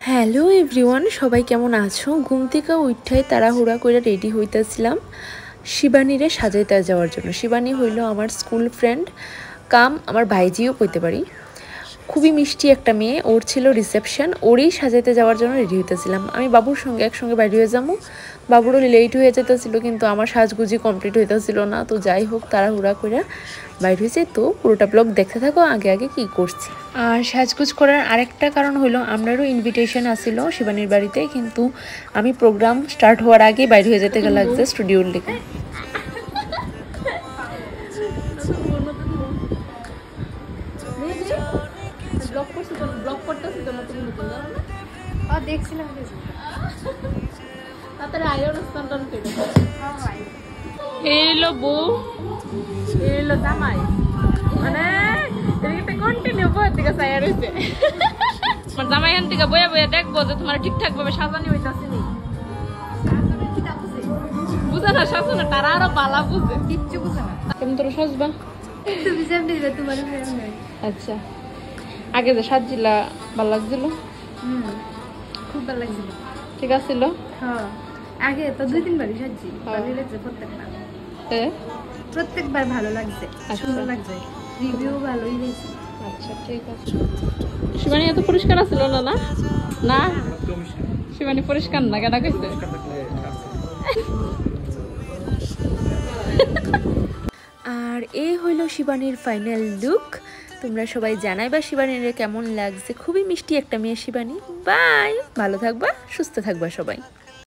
Hello everyone, সবাই কেমন আছো? ঘুম থেকে উঠাই তাড়াহুড়া করে রেডি হইতেছিলাম শিবানীরে সাজাইতে যাওয়ার জন্য। শিবানী হইল আমার স্কুল ফ্রেন্ড কাম আমার ভাইজিও কইতে পারি। খুবই মিষ্টি একটা মেয়ে। ওর ছিল রিসেপশন, ওরই সাজাইতে যাওয়ার জন্য রেডি হইতেছিলাম। আমি বাবুর সঙ্গে একসঙ্গে বাইরে হয়ে যাবো। বাবুরও লেট হয়ে যেতেছিল, কিন্তু আমার সাজগুজি কমপ্লিট হইতেছিল না। তো যাই হোক, তাড়াহুড়া করে বাইর হয়েছে। তো পুরোটা ব্লগ দেখতে থাকো আগে আগে কি করছি। আর সাজগুজ করার আরেকটা কারণ হলো, আমারও ইনভিটেশন আসিল শিবানীর বাড়িতে, কিন্তু আমি প্রোগ্রাম স্টার্ট হওয়ার আগে বাইর হয়ে যেতে লাগছে স্টুডিওর লেগে। জামাই মানে কন্টিনিউ বইয়ের দিকে চাইয়া রয়েছে। জামাই এখান থেকে বইয়া বইয়া দেখবো যে তোমার ঠিকঠাক ভাবে সাজানি হইতাছে নি। বুঝে না সাজো না, তারা আরো বালা বুঝে, কিচ্ছু বুঝে না। কেমন তোরা সাজবা? আচ্ছা, আগে যে সাজছিলা ভালো লাগছিল? খুব ভালো লাগছিল। ঠিক আছিল? হ্যাঁ, আগে তো 2-3 বারই সাজছি, ভালো লাগছে প্রত্যেকবার। প্রত্যেকবার ভালো লাগছে, সুন্দর লাগছে, রিভিউ ভালোই হয়েছে। আচ্ছা ঠিক আছে। শিবানী এত পরিষ্কার আছিল না? না না, শিবানী পরিষ্কার না কেন কইছে? আর এই হইল শিবানীর ফাইনাল লুক। তোমরা সবাই জানাইবা শিবানীর কেমন লাগছে। খুবই মিষ্টি একটা মেয়ে শিবানী। বাই, ভালো থাকবা, সুস্থ থাকবা সবাই।